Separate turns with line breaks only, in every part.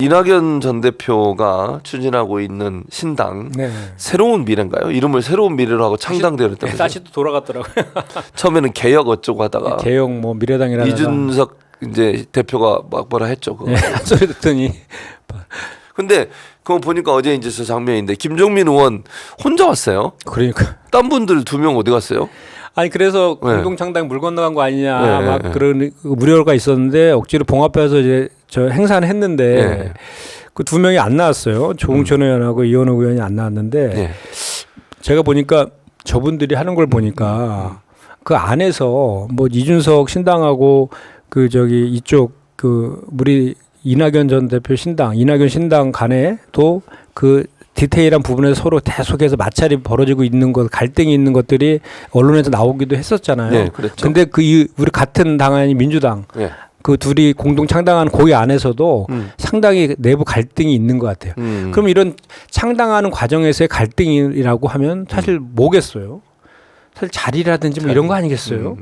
이낙연 전 대표가 추진하고 있는 신당
네.
새로운 미래인가요? 이름을 새로운 미래로 하고 창당되었다면서요?
다시 또 돌아갔더라고요.
처음에는 개혁 어쩌고 하다가
개혁 뭐 미래당이라는
이준석 이제 대표가 막 뭐라 했죠. 그거.
네, 한 소리 듣더니
근데 그거 보니까 어제 이제 저 장면인데 김종민 의원 혼자 왔어요.
그러니까
딴 분들 2명 어디 갔어요?
아니 그래서
네.
공동창당 물 건너간 거 아니냐
네,
막
네.
그런 우려가 있었는데 억지로 봉합해서 이제 저 행사는 했는데
네.
그 2명이 안 나왔어요. 조홍천 의원하고 이현우 의원이 안 나왔는데
네.
제가 보니까 저분들이 하는 걸 보니까 그 안에서 뭐 이준석 신당하고 그 저기 이쪽 그 우리 이낙연 전 대표 신당, 이낙연 신당 간에도 그 디테일한 부분에서 서로 계속해서 마찰이 벌어지고 있는 것, 갈등이 있는 것들이 언론에서 나오기도 했었잖아요.
네, 그랬죠.
근데 그 우리 같은 당이 민주당
네.
그 둘이 공동 창당한 고위 안에서도 상당히 내부 갈등이 있는 것 같아요. 그럼 이런 창당하는 과정에서의 갈등이라고 하면 사실 뭐겠어요? 사실 자리라든지 뭐 이런 거 아니겠어요?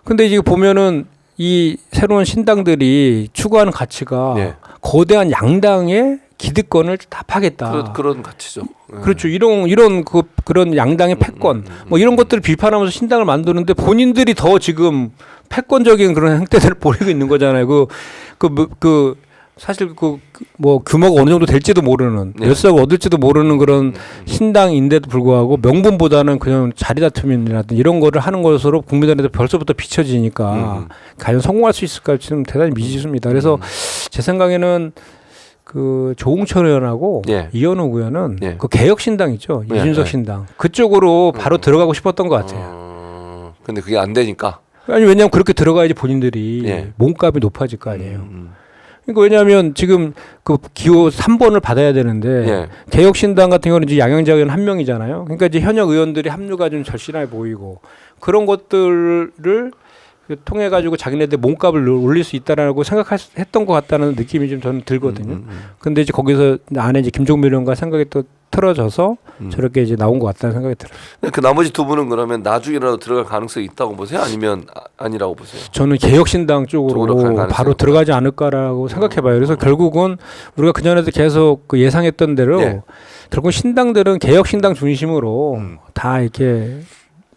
근데 이제 보면은 이 새로운 신당들이 추구하는 가치가
네.
거대한 양당의 기득권을 답하겠다.
그런 가치죠. 네.
그렇죠. 이런 그런 양당의 패권 뭐 이런 것들을 비판하면서 신당을 만드는데 본인들이 더 지금 패권적인 그런 행태들을 보이고 있는 거잖아요. 그 사실 뭐 규모가 어느 정도 될지도 모르는
네.
몇 석 얻을지도 모르는 그런 신당인데도 불구하고 명분보다는 그냥 자리 다툼이라든 이런 거를 하는 것으로 국민들한테 벌써부터 비춰지니까 과연 성공할 수 있을까 지금 대단히 미지수입니다. 그래서 제 생각에는 그 조홍천 의원하고
예.
이현우 의원은
예.
그 개혁 신당이죠.
예.
이준석
예.
신당 그쪽으로 바로 들어가고 싶었던 것 같아요.
근데 그게 안 되니까.
아니 왜냐하면 그렇게 들어가야지 본인들이
예.
몸값이 높아질 거 아니에요. 그러니까 왜냐하면 지금 그 기호 3번을 받아야 되는데
예.
개혁신당 같은 경우는 이제 양양자 의원 한 명이잖아요. 그러니까 이제 현역 의원들이 합류가 좀 절실하게 보이고 그런 것들을 통해 가지고 자기네들 몸값을 올릴 수 있다라고 생각했던 것 같다는 느낌이 좀 저는 들거든요. 근데 이제 거기서 안에 이제 김종민 의원과 생각이 또 틀어져서 저렇게 이제 나온 것 같다는 생각이 들어요.
그 나머지 2분은 그러면 나중에라도 들어갈 가능성이 있다고 보세요? 아니면 아니라고 보세요?
저는 개혁신당 쪽으로
갈 가능성이
바로 들어가지 않을까라고 생각해봐요. 그래서 결국은 우리가 그전에도 계속 그 예상했던 대로
네. 결국
신당들은 개혁신당 중심으로 다 이렇게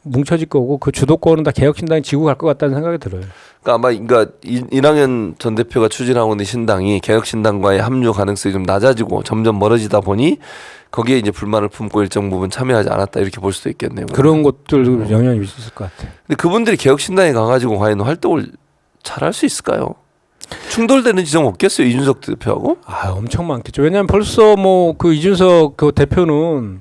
뭉쳐질 거고 그 주도권은 다 개혁신당이 지고 갈 것 같다는 생각이 들어요.
그러니까 아마 이낙연 전 대표가 추진하고 있는 신당이 개혁신당과의 합류 가능성이 좀 낮아지고 점점 멀어지다 보니 거기에 이제 불만을 품고 일정 부분 참여하지 않았다 이렇게 볼 수도 있겠네요.
그런 것들도 영향이 있을 것 같아요.
근데 그분들이 개혁신당에 가가지고 과연 활동을 잘할 수 있을까요? 충돌되는 지점 없겠어요, 이준석 대표하고?
아, 엄청 많겠죠. 왜냐하면 벌써 뭐 그 이준석 그 대표는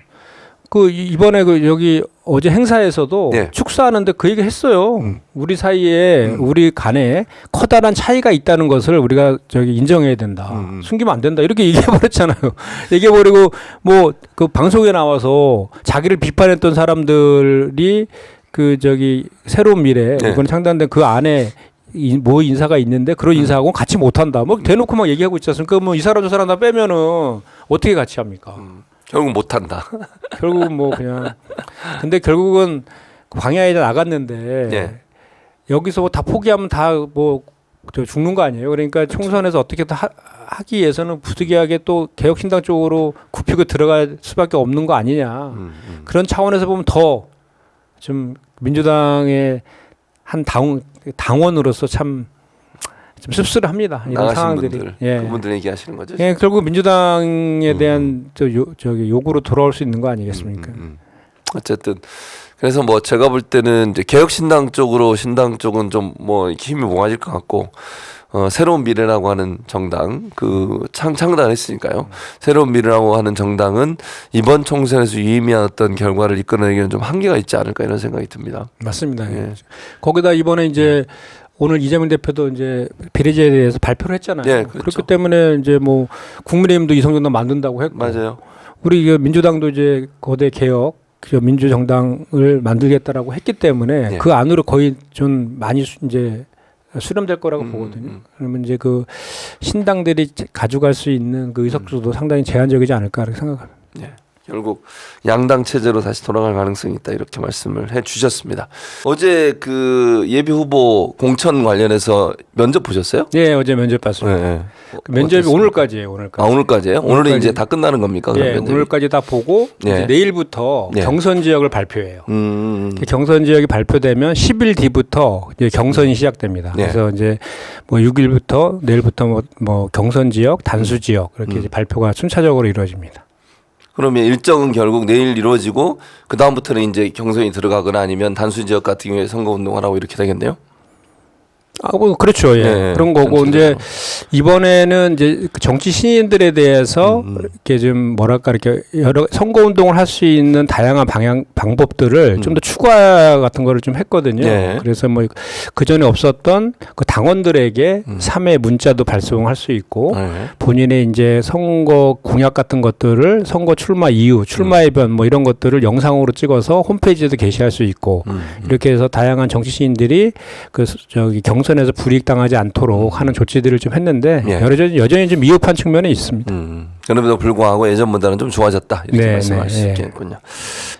그 이번에 그 여기 어제 행사에서도
네.
축사하는데 그 얘기 했어요. 우리 사이에 우리 간에 커다란 차이가 있다는 것을 우리가 저기 인정해야 된다. 숨기면 안 된다. 이렇게 얘기해 버렸잖아요. 얘기해 버리고 뭐 그 방송에 나와서 자기를 비판했던 사람들이 그 저기 새로운 미래
네.
이번 창단된 그 안에 뭐 인사가 있는데 그런 인사하고는 같이 못 한다. 뭐 대놓고 막 얘기하고 있지 않습니까? 뭐 이 사람 저 사람 다 빼면은 어떻게 같이 합니까?
결국 못한다.
결국은 뭐 그냥 근데 결국은 광야에 나갔는데
네.
여기서 뭐 다 포기하면 다 뭐 죽는 거 아니에요. 그러니까 총선에서 어떻게든 하기 위해서는 부득이하게 또 개혁신당 쪽으로 굽히고 들어갈 수밖에 없는 거 아니냐. 그런 차원에서 보면 더 좀 민주당의 한 당원으로서 참 좀 씁쓸합니다. 이런 상황들이.
분들,
예.
그분들 얘기하시는 거죠?
예, 결국 민주당에 대한 저기 요구로 돌아올 수 있는 거 아니겠습니까?
어쨌든 그래서 뭐 제가 볼 때는 이제 개혁신당 쪽으로 신당 쪽은 좀 뭐 힘이 모아질 것 같고 새로운 미래라고 하는 정당 그 창단했으니까요. 새로운 미래라고 하는 정당은 이번 총선에서 유의미한 어떤 결과를 이끌어내기는 좀 한계가 있지 않을까 이런 생각이 듭니다.
맞습니다.
예.
거기다 이번에 이제 오늘 이재명 대표도 이제 비례제에 대해서 발표를 했잖아요.
예, 그렇죠.
그렇기 때문에 이제 뭐 국민의힘도 이성정당 만든다고 했고,
맞아요.
우리 민주당도 이제 거대 개혁 민주정당을 만들겠다라고 했기 때문에
예.
그 안으로 거의 좀 많이 이제 수렴될 거라고 보거든요. 그러면 이제 그 신당들이 가져갈 수 있는 그 의석수도 상당히 제한적이지 않을까 이렇게 생각합니다.
예. 결국 양당 체제로 다시 돌아갈 가능성이 있다 이렇게 말씀을 해주셨습니다. 어제 그 예비 후보 공천 관련해서 면접 보셨어요?
예, 어제 면접 봤습니다.
네.
그 면접이 오늘까지예요. 오늘까지.
아 오늘까지예요? 오늘은
오늘까지.
이제 다 끝나는 겁니까?
예,
면접이?
오늘까지 다 보고
예.
이제 내일부터
예.
경선 지역을 발표해요.
그
경선 지역이 발표되면 10일 뒤부터 이제 경선이 시작됩니다.
예.
그래서 이제 뭐 6일부터 내일부터 뭐 경선 지역, 단수 지역 이렇게 이제 발표가 순차적으로 이루어집니다.
그러면 일정은 결국 내일 이루어지고 그 다음부터는 이제 경선이 들어가거나 아니면 단수 지역 같은 경우에 선거 운동을 하고 이렇게 되겠네요.
아, 뭐 그렇죠. 예.
네,
그런 거고 이제 이번에는 이제 그 정치 신인들에 대해서 이렇게 좀 뭐랄까 이렇게 여러 선거 운동을 할 수 있는 다양한 방법들을 좀 더 추가 같은 거를 좀 했거든요.
네.
그래서 뭐 그 전에 없었던 그 당원들에게 3회 문자도 발송할 수 있고
네.
본인의 이제 선거 공약 같은 것들을 선거 출마 이후, 출마 해변 뭐 이런 것들을 영상으로 찍어서 홈페이지에도 게시할 수 있고 이렇게 해서 다양한 정치 시인들이 그 저기 경선에서 불이익 당하지 않도록 하는 조치들을 좀 했는데
예.
여전히 좀 미흡한 측면이 있습니다.
그럼에도 불구하고 예전보다는 좀 좋아졌다 이렇게
네,
말씀할
네,
수
네.
있겠군요.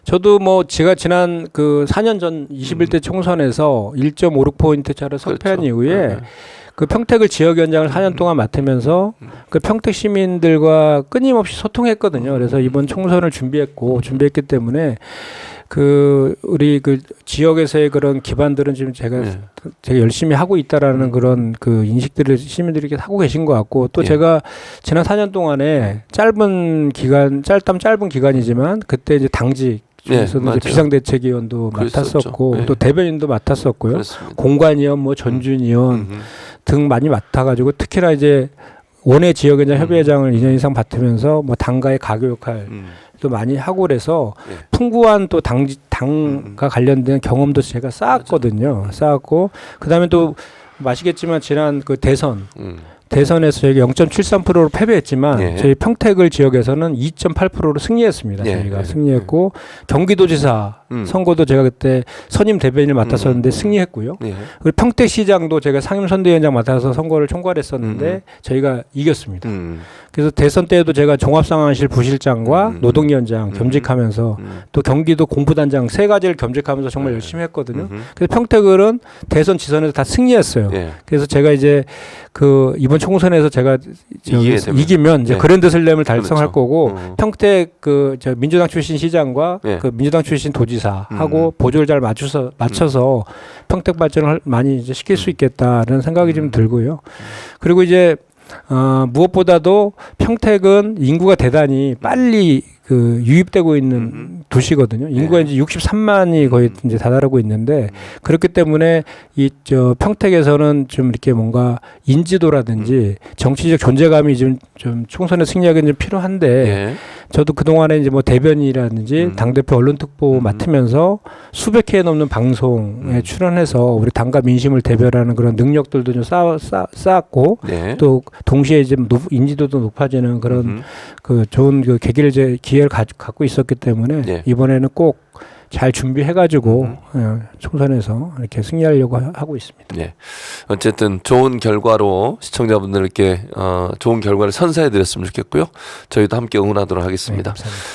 저도 뭐 제가 지난 그 4년 전 21대 총선에서 1.56포인트 차로 석패한
그렇죠.
이후에
네.
그 평택을 지역위원장을 4년 동안 맡으면서 그 평택 시민들과 끊임없이 소통했거든요. 그래서 이번 총선을 준비했기 때문에 그 우리 그 지역에서의 그런 기반들은 지금 제가
네.
되게 열심히 하고 있다라는 그런 그 인식들을 시민들이 이렇게 하고 계신 것 같고 또
예.
제가 지난 4년 동안에 짧은 기간이지만 그때 이제 당직 중에서는
맞아요.
이제 비상대책위원도
그랬었죠.
맡았었고
예.
또 대변인도 맡았었고요.
그렇습니다.
공관위원, 뭐 전준위원 등 많이 맡아가지고 특히나 이제 원외 지역위원장 협의회장을 2년 이상 맡으면서 뭐 당과의 가교 역할 또 많이 하고 그래서
예.
풍부한 또 당과 관련된 경험도 제가 쌓았거든요. 쌓았고 그다음에 또 아시겠지만 지난 그 대선에서 저희가 0.73%로 패배했지만
예.
저희 평택을 지역에서는 2.8%로 승리했습니다.
예.
저희가
예.
승리했고 경기도지사 선거도 제가 그때 선임 대변인을 맡았었는데 승리했고요.
예.
그리고 평택시장도 제가 상임선대위원장 맡아서 선거를 총괄했었는데 저희가 이겼습니다. 그래서 대선 때에도 제가 종합상황실 부실장과 노동위원장 겸직하면서 또 경기도 공부단장 3가지를 겸직하면서 정말 열심히 했거든요. 그래서 평택을은 대선 지선에서 다 승리했어요.
예.
그래서 제가 이제 그 이번 총선에서 제가 이기면 이제
예.
그랜드 슬램을 달성할
그렇죠.
거고 평택 그 저 민주당 출신 시장과
예.
그 민주당 출신 도지사하고 보조를 잘 맞춰서 평택 발전을 많이 이제 시킬 수 있겠다는 생각이 좀 들고요. 그리고 이제 무엇보다도 평택은 인구가 대단히 빨리 그 유입되고 있는 도시거든요. 인구가 이제 63만이 거의 이제 다다르고 있는데 그렇기 때문에 이 저 평택에서는 좀 이렇게 뭔가 인지도라든지 정치적 존재감이 좀 총선에 승리하기 좀 필요한데
예.
저도 그동안에 이제 뭐 대변이라든지 당대표 언론특보 맡으면서 수백 회에 넘는 방송에 출연해서 우리 당과 민심을 대변하는 그런 능력들도 좀 쌓았고
예.
또 동시에 이제 인지도도 높아지는 그런 그 좋은 그 기회를 갖고 있었기 때문에
예.
이번에는 꼭 잘 준비해가지고 총선에서 이렇게 승리하려고 하고 있습니다.
예. 어쨌든 좋은 결과로 시청자분들께 좋은 결과를 선사해드렸으면 좋겠고요. 저희도 함께 응원하도록 하겠습니다.
네, 감사합니다.